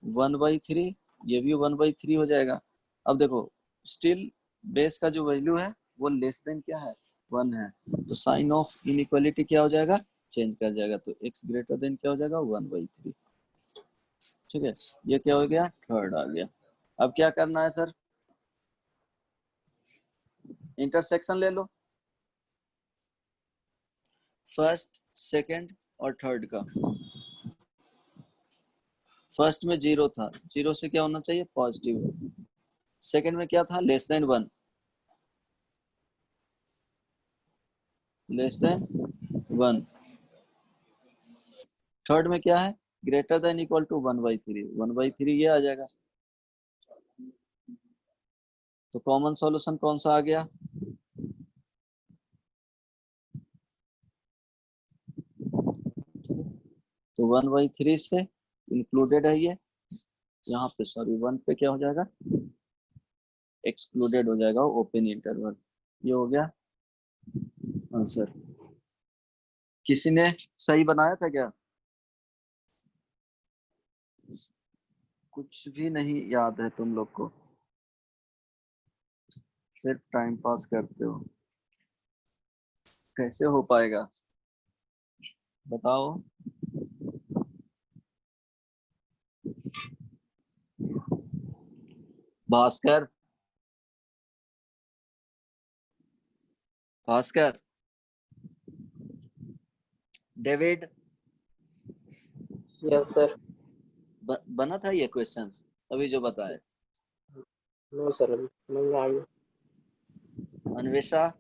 1/3, ये भी 1/3 हो जाएगा। अब देखो स्टिल बेस का जो वैल्यू है वो लेस देन क्या है 1 है, तो साइन ऑफ इनइक्वालिटी क्या हो जाएगा चेंज कर जाएगा, तो x ग्रेटर देन क्या हो जाएगा 1/3। ठीक है, ये क्या हो गया थर्ड आ गया। अब क्या करना है सर इंटरसेक्शन ले लो फर्स्ट सेकंड और थर्ड का। फर्स्ट में 0 था, 0 से क्या होना चाहिए पॉजिटिव, सेकंड में क्या था less than 1, less than 1, third में क्या है ग्रेटर देन इक्वल टू 1/3, 1/3 ये आ जाएगा। तो कॉमन सॉल्यूशन कौन सा आ गया तो 1/3 से इंक्लूडेड है ये, यहाँ पे सॉरी 1 पे क्या हो जाएगा एक्सक्लूडेड हो जाएगा ओपन इंटरवल, ये हो गया आंसर। किसी ने सही बनाया था क्या कुछ भी नहीं याद है तुम लोग को, सिर्फ टाइम पास करते हो, कैसे हो पाएगा। बताओ। Bhaskar, Bhaskar, David, yes sir. बना था ये क्वेश्चंस अभी जो बताए? नो सर, अभी नहीं आई। अन्वेषा,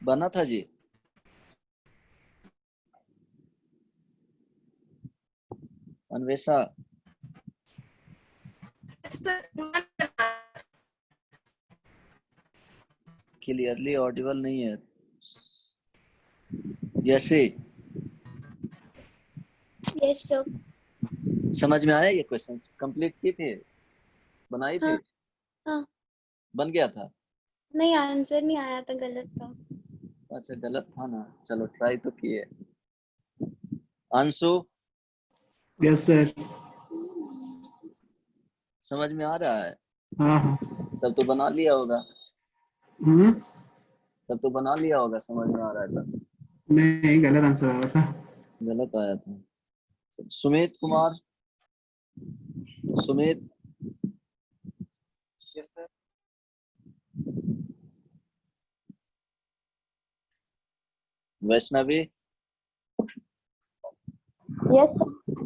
बना था जी? अन्वेषा, क्लियरली ऑडिबल नहीं है। जैसे यस सर। समझ में आया? ये क्वेश्चंस कंप्लीट किए थे, बनाई थी? हाँ, हाँ। बन गया था? नहीं, आंसर नहीं आया था, गलत था। अच्छा, गलत था ना, चलो ट्राई तो किए। Anshu, yes sir. समझ में आ रहा है? हाँ हाँ। तब तो बना लिया होगा, हम्म। तब तो बना लिया होगा, समझ में आ रहा है तब। नहीं, गलत आंसर आ रहा था। गलत आया था। Sumit Kumar, Sumit, Vaishnavi, yes sir.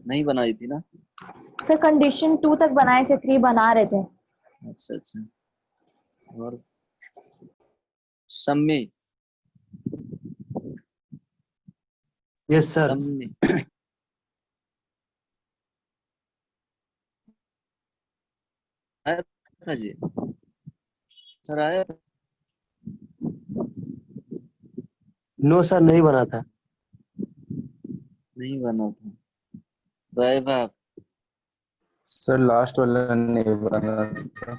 नहीं बनाई थी ना? सर कंडीशन 2 तक बनाए थे, 3 बना रहे थे। अच्छा अच्छा। और सम्मी, यस सर। सम्मी, आया था जी? सर आया था? नो सर, नहीं बना था। नहीं बना था। वैभव, सर लास्ट वाला नहीं बना था।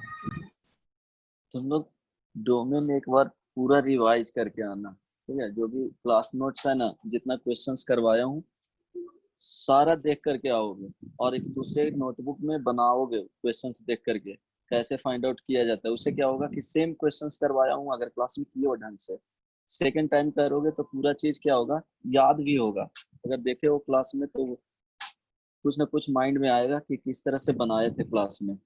तुम लोग डोमेन एक बार पूरा रिवाइज करके आना, ठीक है? जो भी क्लास नोट्स है ना, जितना क्वेश्चंस करवाया हूँ सारा देख करके आओगे, और एक दूसरे नोटबुक में बनाओगे क्वेश्चंस देख करके कैसे फाइंड आउट किया जाता है। उससे क्या होगा कि सेम क्वेश्चंस करवाया हूँ, अगर क्लास में किए हो ढंग से, सेकेंड टाइम करोगे तो पूरा चीज क्या होगा, याद भी होगा। अगर देखे हो क्लास में तो कुछ ना कुछ माइंड में आएगा कि किस तरह से बनाए थे क्लास में।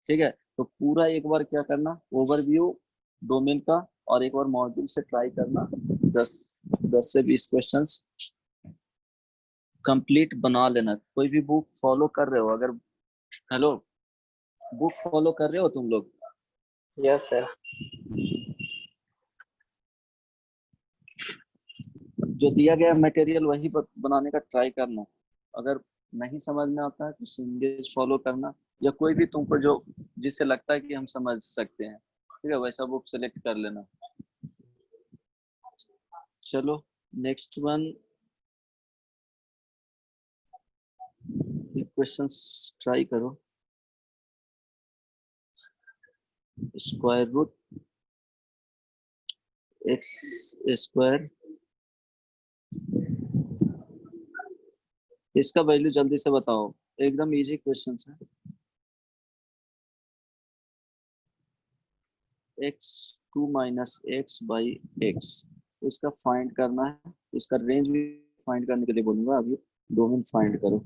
ठीक है, तो पूरा एक बार क्या करना, ओवरव्यू डोमेन का, और एक बार मॉड्यूल से ट्राई करना। 10 से 20 क्वेश्चंस कंप्लीट बना लेना। कोई भी बुक फॉलो कर रहे हो अगर, हेलो, बुक फॉलो कर रहे हो तुम लोग? Yes sir. जो दिया गया मटेरियल वही बनाने का ट्राई करना। अगर नहीं समझ में आता है तो सिंगेज फॉलो करना, या कोई भी तुमको जो जिससे लगता है कि हम समझ सकते हैं, ठीक है, वैसा बुक सेलेक्ट कर लेना। चलो नेक्स्ट वन, क्वेश्चंस ट्राई करो। स्क्वायर रूट एक्स स्क्वायर, इसका वैल्यू जल्दी से बताओ, एकदम इजी क्वेश्चन है। X to minus x by x, इसका फाइंड करना है। इसका रेंज भी फाइंड करने के लिए बोलूंगा, अभी डोमेन फाइंड करो।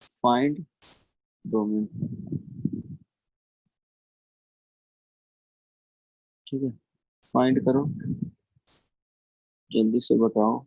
फाइंड डोमेन, ठीक है, फाइंड करो, जल्दी से बताओ।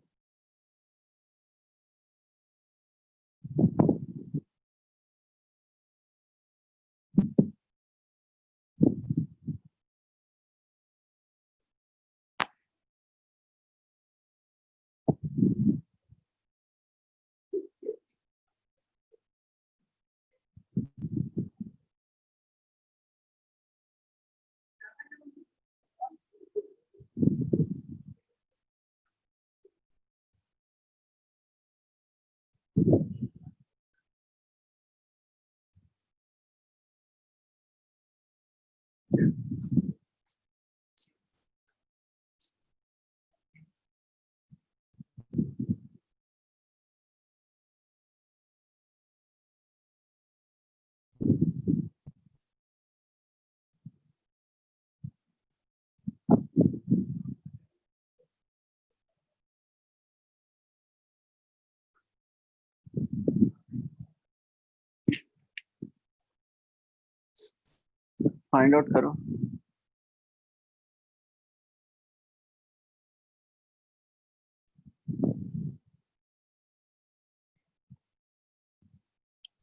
फाइंड आउट करो।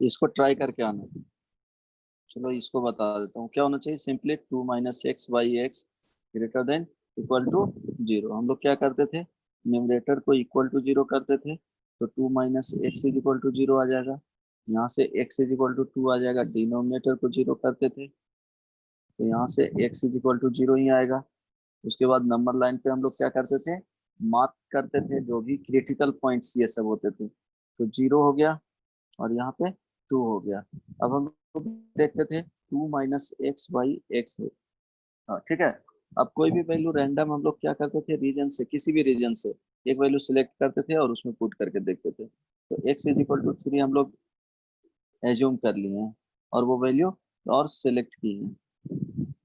इसको ट्राई करके आना। चलो इसको बता देता हूँ क्या होना चाहिए। Simply 2 minus x by x greater than equal to 0। हम लोग क्या करते थे, न्यूमरेटर को इक्वल टू 0 करते थे, तो 2 minus x is equal to 0 आ जाएगा। यहाँ से x इज इक्वल टू 2 आ जाएगा। डिनोमिनेटर को 0 करते थे तो यहाँ से x इज इक्वल टू 0 ही आएगा। उसके बाद नंबर लाइन पे हम लोग क्या करते थे, मार्क करते थे जो भी क्रिटिकल पॉइंट्स ये सब होते थे। तो 0 हो गया और यहाँ पे 2 हो गया। अब हम लोग देखते थे 2 माइनस एक्स बाई एक्स है। हाँ ठीक है। अब कोई भी वैल्यू रैंडम हम लोग क्या करते थे, रीजन से, किसी भी रीजन से एक वैल्यू सिलेक्ट करते थे और उसमें पुट करके देखते थे। तो x इज इक्वल टू 3 हम लोग एज्यूम कर लिए हैं और वो वैल्यू और सिलेक्ट की है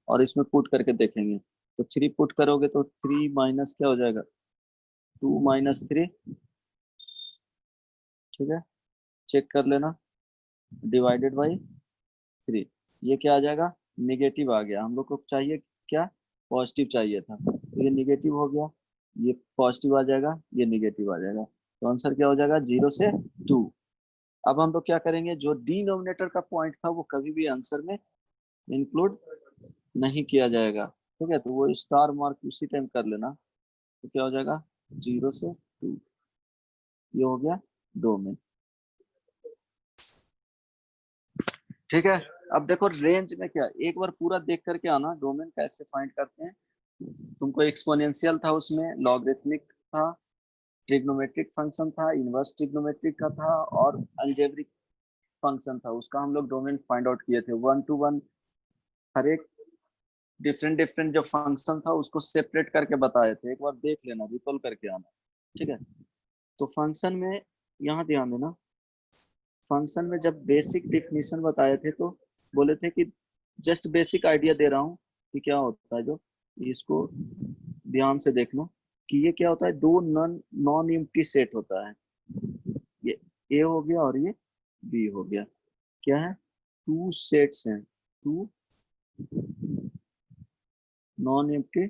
और इसमें पुट करके देखेंगे। तो 3 पुट करोगे तो 3 माइनस क्या हो जाएगा, 2 माइनस 3, ठीक है, चेक कर लेना, डिवाइडेड बाई 3। ये क्या आ जाएगा, निगेटिव आ गया। हम लोग को चाहिए क्या, पॉजिटिव चाहिए था, तो ये निगेटिव हो गया। ये पॉजिटिव आ जाएगा, ये निगेटिव आ जाएगा। तो आंसर क्या हो जाएगा, 0 से 2। अब हम लोग क्या करेंगे, जो डिनोमिनेटर का पॉइंट था वो कभी भी आंसर में इंक्लूड नहीं किया जाएगा। ठीक है, तो वो स्टार मार्क उसी टाइम कर लेना। तो क्या हो जाएगा, 0 से 2। ये हो गया डोमेन। ठीक है। अब देखो रेंज में क्या, एक बार पूरा देख करके आना डोमेन कैसे फाइंड करते हैं। तुमको एक्सपोनेंशियल था, उसमें लॉगरिथमिक था, ट्रिग्नोमेट्रिक फंक्शन था, इनवर्स ट्रिग्नोमेट्रिक का था और अलजेब्रिक फंक्शन था। उसका हम लोग डोमेन फाइंड आउट किए थे 1 to 1। हर एक डिफरेंट डिफरेंट जो फंक्शन था उसको सेपरेट करके बताए थे। एक बार देख लेना, रिकॉल करके आना। ठीक है। तो फंक्शन में यहाँ ध्यान देना, फंक्शन में जब बेसिक डिफिनीशन बताए थे तो बोले थे कि जस्ट बेसिक आइडिया दे रहा हूँ कि क्या होता है। जो इसको ध्यान से देखना कि ये क्या होता है, दो नॉन एम्प्टी सेट होता है। ये ए हो गया और ये बी हो गया। क्या है, टू सेट्स हैं, टू नॉन एम्प्टी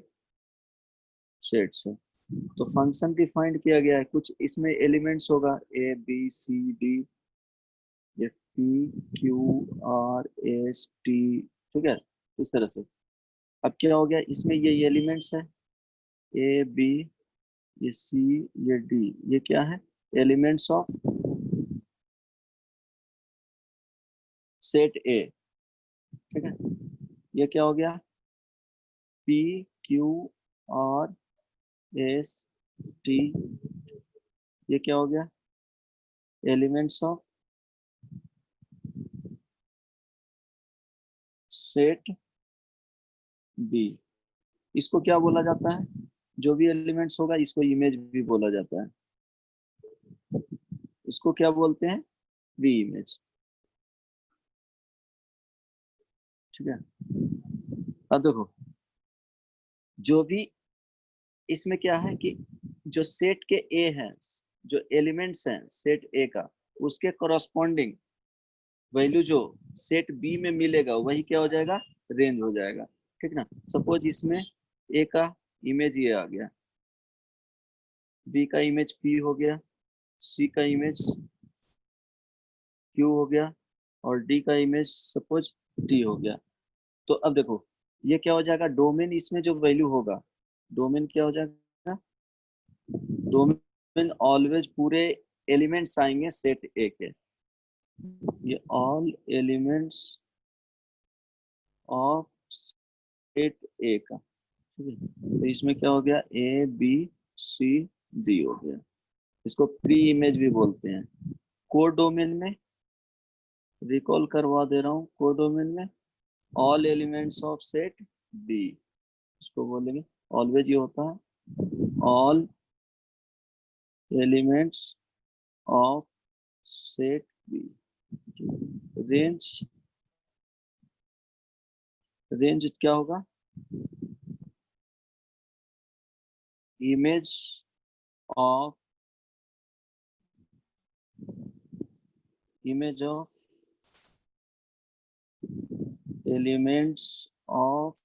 सेट्स है। तो फंक्शन डिफाइंड किया गया है, कुछ इसमें एलिमेंट्स होगा A B C D F P Q R S T. ठीक है, इस तरह से। अब क्या हो गया, इसमें ये एलिमेंट्स है ए बी, ये सी, ये डी, ये क्या है, एलिमेंट्स ऑफ सेट ए। ठीक है, ये क्या हो गया, P Q R S T, ये क्या हो गया, एलिमेंट्स ऑफ सेट बी। इसको क्या बोला जाता है, जो भी एलिमेंट्स होगा इसको इमेज भी बोला जाता है। इसको क्या बोलते हैं, बी इमेज। ठीक है। अब देखो, जो भी इसमें क्या है कि जो सेट के ए है, जो एलिमेंट्स हैं सेट ए का, उसके कॉरस्पॉन्डिंग वैल्यू जो सेट बी में मिलेगा वही क्या हो जाएगा, रेंज हो जाएगा। ठीक ना। सपोज इसमें ए का इमेज ये आ गया, बी का इमेज पी हो गया, सी का इमेज क्यू हो गया और डी का इमेज सपोज टी हो गया। तो अब देखो ये क्या हो जाएगा, डोमेन इसमें जो वैल्यू होगा, डोमेन क्या हो जाएगा, डोमेन ऑलवेज पूरे एलिमेंट्स आएंगे सेट ए के। ये all elements of set A का। ठीक है, तो इसमें क्या हो गया, ए बी सी डी हो गया। इसको प्री इमेज भी बोलते हैं। कोर डोमेन में रिकॉल करवा दे रहा हूँ, कोर डोमेन में all elements of set B, इसको बोलेंगे ऑलवेज ये होता है all elements of set B. Range, range क्या होगा, image of elements of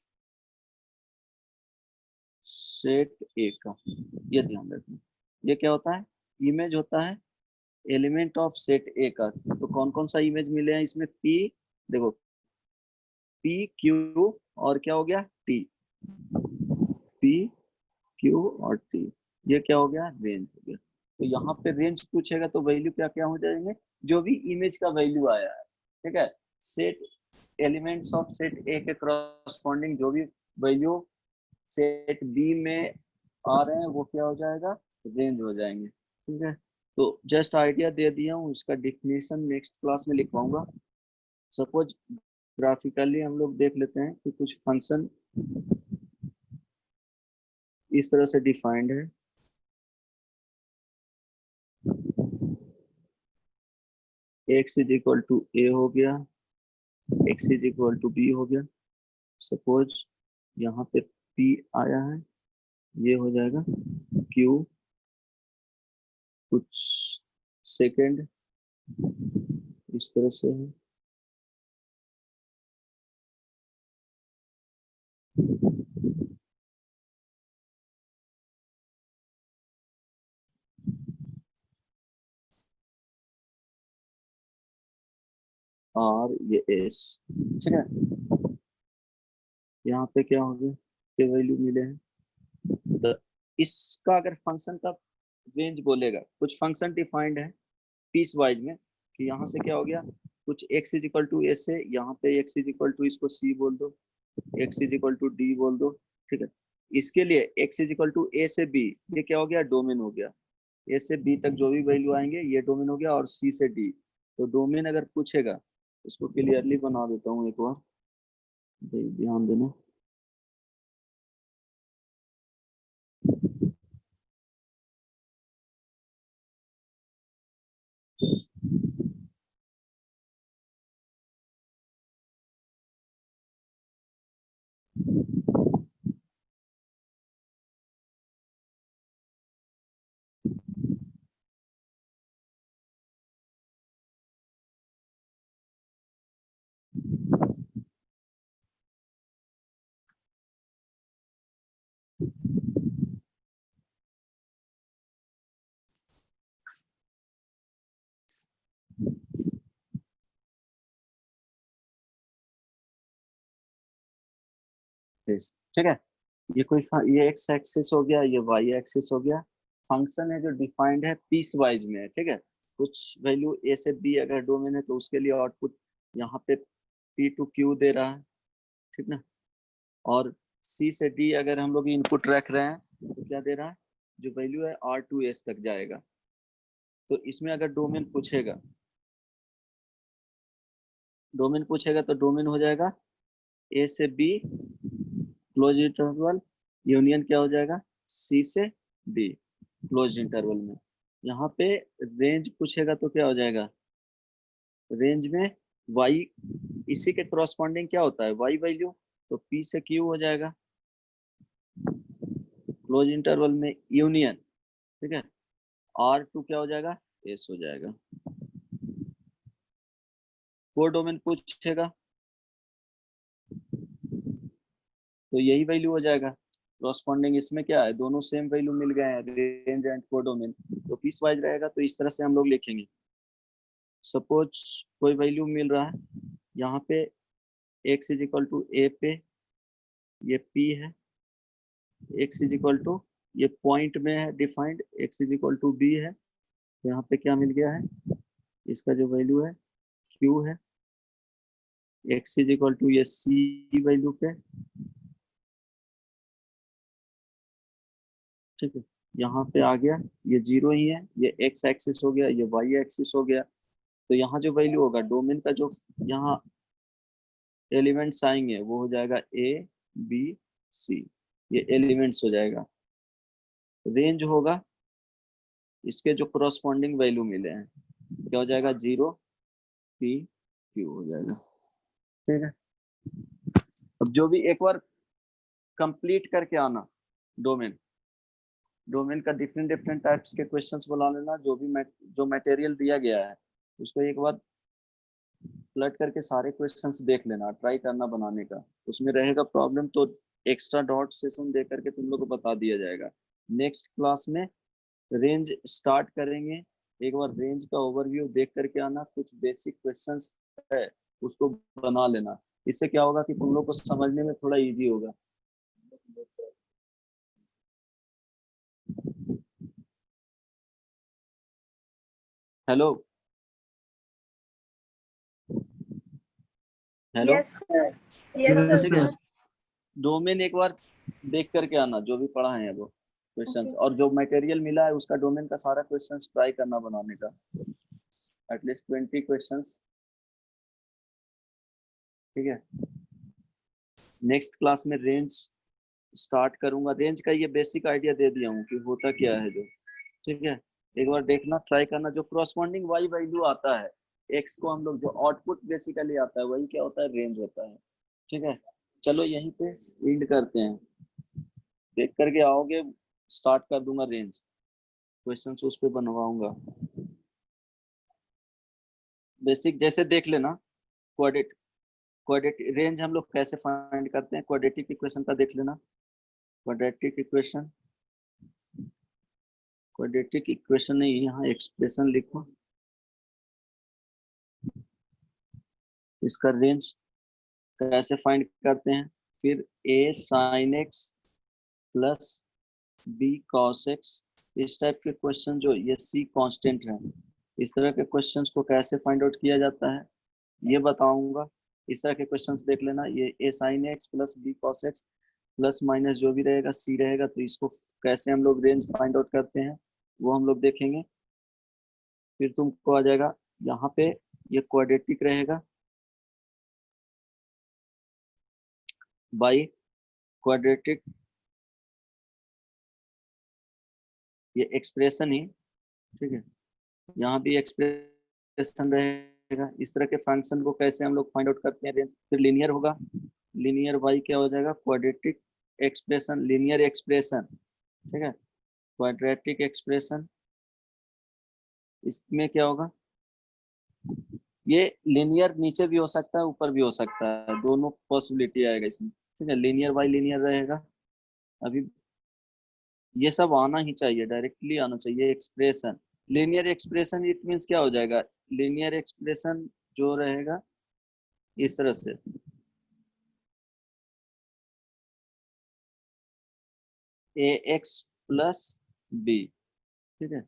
set A का, ये ध्यान रखना। ये क्या होता है? इमेज होता है एलिमेंट ऑफ सेट ए का। तो कौन कौन सा इमेज मिले हैं इसमें? पी, देखो पी क्यू और क्या हो गया? टी। पी क्यू और टी, ये क्या हो गया? रेंज हो गया। तो यहाँ पे रेंज पूछेगा तो वैल्यू क्या क्या हो जाएंगे? जो भी इमेज का वैल्यू आया है, ठीक है, सेट एलिमेंट्स ऑफ सेट ए के करस्पॉन्डिंग जो भी वैल्यू सेट बी में आ रहे हैं वो क्या हो जाएगा? रेंज हो जाएंगे, ठीक है। तो जस्ट आइडिया दे दिया हूँ, इसका डिफिनेशन नेक्स्ट क्लास में लिखवाऊंगा। सपोज ग्राफिकली हम लोग देख लेते हैं कि कुछ फंक्शन इस तरह से डिफाइंड है। x is equal to A हो गया, x is equal to B हो गया। सपोज यहाँ पे p आया है, ये हो जाएगा q, कुछ सेकंड इस तरह से है। और ये s, ठीक है। यहाँ पे क्या हो गया? ये वैल्यू मिले हैं। तो इसका अगर फंक्शन का रेंज बोलेगा, कुछ फंक्शन डिफाइंड है पीस वाइज में कि यहाँ से क्या हो गया? कुछ x is equal to A से यहाँ पे x इज इक्वल टू, इसको c बोल दो, x is equal to d बोल दो, ठीक है। इसके लिए x is equal to a से b, ये क्या हो गया? डोमेन हो गया। a से b तक जो भी वैल्यू आएंगे ये डोमेन हो गया, और c से d। तो डोमेन अगर पूछेगा, इसको क्लियरली बना देता हूँ एक बार, ध्यान देना। ठीक है, ये कोई ये एक्स एक्सिस हो गया, ये वाई एक्सिस हो गया। फंक्शन है जो डिफाइंड है पीस वाइज में, ठीक है। कुछ वैल्यू ए से बी अगर डोमेन है तो उसके लिए आउटपुट यहाँ पे पी टू क्यू दे रहा है, ठीक ना। और सी से डी अगर हम लोग इनपुट रख रहे हैं तो क्या दे रहा है? जो वैल्यू है आर टू एस तक जाएगा। तो इसमें अगर डोमेन पूछेगा, तो डोमेन हो जाएगा ए से बी क्लोज इंटरवल यूनियन क्या हो जाएगा? सी से डी क्लोज इंटरवल में। यहाँ पे रेंज पूछेगा तो क्या हो जाएगा? रेंज में y इसी के करस्पॉन्डिंग क्या होता है? y वैल्यू, तो p से q हो जाएगा क्लोज इंटरवल में यूनियन, ठीक है। R2 क्या हो जाएगा? s हो जाएगा। कोड डोमेन पूछेगा तो यही वैल्यू हो जाएगा करस्पॉन्डिंग। इसमें क्या है? दोनों सेम वैल्यू मिल गए हैं, रेंज एंड कोड डोमेन, तो पीस वाइज रहेगा। तो इस तरह से हम लोग लिखेंगे। सपोज कोई वैल्यू मिल रहा है यहाँ पे x is equal to A पे, ये p है, x इज इक्वल टू, ये पॉइंट में है defined, x is equal to b है। तो यहाँ पे क्या मिल गया है? इसका जो वैल्यू है q है, x इज इक्वल टू ये c वैल्यू पे, ठीक है। यहाँ पे आ गया, ये 0 ही है, ये x एक्सिस हो गया, ये y एक्सिस हो गया। तो यहाँ जो वैल्यू होगा डोमेन का, जो यहाँ एलिमेंट्स आएंगे वो हो जाएगा a b c, ये एलिमेंट्स हो जाएगा। रेंज होगा इसके जो करस्पॉन्डिंग वैल्यू मिले हैं, क्या हो जाएगा? 0 p q हो जाएगा, ठीक है। अब जो भी एक बार कंप्लीट करके आना डोमेन का डिफरेंट टाइप्स के क्वेश्चंस बना लेना। जो भी जो मटेरियल दिया गया है उसको एक बार फ्लड करके सारे क्वेश्चंस देख लेना, ट्राई करना बनाने का। उसमें रहेगा प्रॉब्लम तो एक्स्ट्रा डॉट सेशन दे करके तुम लोग को बता दिया जाएगा। नेक्स्ट क्लास में रेंज स्टार्ट करेंगे। एक बार रेंज का ओवरव्यू देख करके आना, कुछ बेसिक क्वेश्चंस है उसको बना लेना। इससे क्या होगा कि तुम लोग को समझने में थोड़ा इजी होगा। Hello hello yes sir. Yes Yes, ठीक सर। है, sir. डोमेन एक बार देख करके आना, जो भी पढ़ा है वो क्वेश्चंस, Okay. और जो मटेरियल मिला है उसका डोमेन का सारा क्वेश्चंस ट्राई करना बनाने का, एटलीस्ट 20 क्वेश्चंस। ठीक है, नेक्स्ट क्लास में रेंज स्टार्ट करूंगा। रेंज का ये बेसिक आइडिया दे दिया हूँ कि होता क्या है जो। ठीक है, एक बार देखना, ट्राई करना। जो कॉरस्पॉन्डिंग वाई वैल्यू आता है, एक्स को हम लोग जो आउटपुट बेसिकली आता है वही क्या होता है, रेंज होता है। ठीक है, चलो यहीं पे एंड करते हैं। देख करके आओगे, स्टार्ट कर दूंगा रेंज, क्वेश्चंस उस पे बनवाऊंगा। बेसिक जैसे देख लेना, क्वाड्रेटिक रेंज हम लोग कैसे फाइंड करते हैं, क्वाड्रेटिक इक्वेशन का देख लेना। क्वाड्रेटिक इक्वेशन, क्वाड्रेटिक इक्वेशन नहीं, यहाँ एक्सप्रेशन लिखो। इसका रेंज कैसे फाइंड करते हैं, फिर a sin x plus b cos x, इस टाइप के क्वेश्चन जो ये c कांस्टेंट है, इस तरह के क्वेश्चंस को कैसे फाइंड आउट किया जाता है ये बताऊंगा। इस तरह के क्वेश्चंस देख लेना। ये a sin x plus b cos x plus minus जो भी रहेगा c रहेगा, तो इसको कैसे हम लोग रेंज फाइंड आउट करते हैं वो हम लोग देखेंगे। फिर तुमको आ जाएगा यहाँ पे, ये क्वाड्रेटिक रहेगा बाई क्वाड्रेटिक, ये एक्सप्रेशन ही। ठीक है, यहाँ भी एक्सप्रेशन रहेगा। इस तरह के फंक्शन को कैसे हम लोग फाइंड आउट करते हैं रेंज। फिर लीनियर होगा, लीनियर बाई क्या हो जाएगा, क्वाड्रेटिक एक्सप्रेशन, लीनियर एक्सप्रेशन। ठीक है, क्वाड्रेटिक एक्सप्रेशन, इसमें क्या होगा, ये लीनियर नीचे भी हो सकता है ऊपर भी हो सकता है, दोनों पॉसिबिलिटी आएगा इसमें। ठीक है, लीनियर बाई लीनियर रहेगा। अभी ये सब आना ही चाहिए, डायरेक्टली आना चाहिए expression. Linear expression it means क्या हो जाएगा, लीनियर एक्सप्रेशन जो रहेगा इस तरह से, ए एक्स प्लस बी। ठीक है,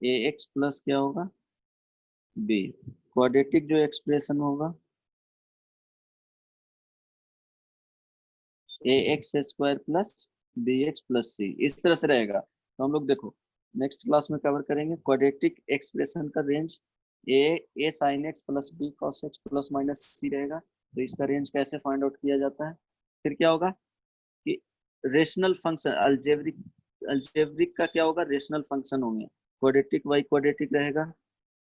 ए एक्स प्लस क्या होगा, बी। क्वाड्रेटिक जो एक्सप्रेशन होगा, A x square plus B x plus C, इस तरह से रहेगा। तो हम लोग देखो नेक्स्ट क्लास में कवर करेंगे क्वाड्रेटिक एक्सप्रेशन का range, A sine x plus B cos x plus minus C रहेगा। तो इसका रेंज कैसे फाइंड आउट किया जाता है। फिर क्या होगा कि रेशनल फंक्शन, अल्जेब्रिक का क्या होगा, रेशनल फंक्शन होंगे। क्वाड्रेटिक बाई क्वाड्रेटिक रहेगा,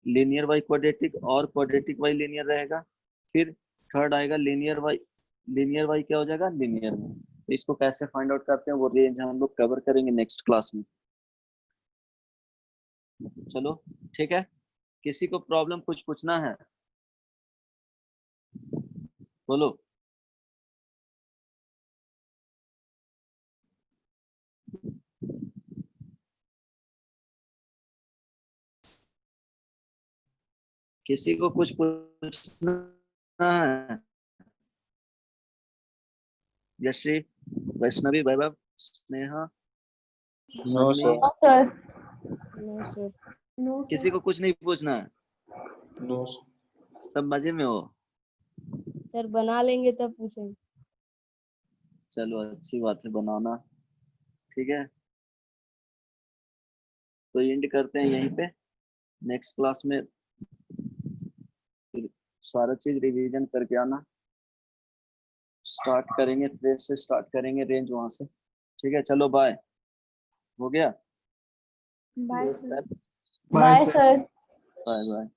लीनियर बाई क्वाड्रेटिक और क्वाड्रेटिक बाई लीनियर रहेगा। फिर थर्ड आएगा लीनियर बाई क्या हो जाएगा, लीनियर में। तो इसको कैसे फाइंड आउट करते हैं वो रेंज हम लोग कवर करेंगे नेक्स्ट क्लास में। चलो ठीक है, किसी को प्रॉब्लम कुछ पूछना है बोलो। किसी को कुछ पूछना है, Yashree, Vaishnavi, Vaibhav, Sneha, no Sunny, sir. No sir. No sir. No किसी को कुछ नहीं पूछना है, नो सब मजे में हो। सर बना लेंगे तब पूछेंगे। चलो अच्छी बात है, बनाना। ठीक है, तो एंड करते हैं यहीं पे। नेक्स्ट क्लास में फिर सारा चीज रिवीजन करके आना, स्टार्ट करेंगे फ्रेश से, स्टार्ट करेंगे रेंज वहां से। ठीक है, चलो बाय, हो गया। Bye yes sir. Sir. Bye, bye sir. Sir. Bye bye.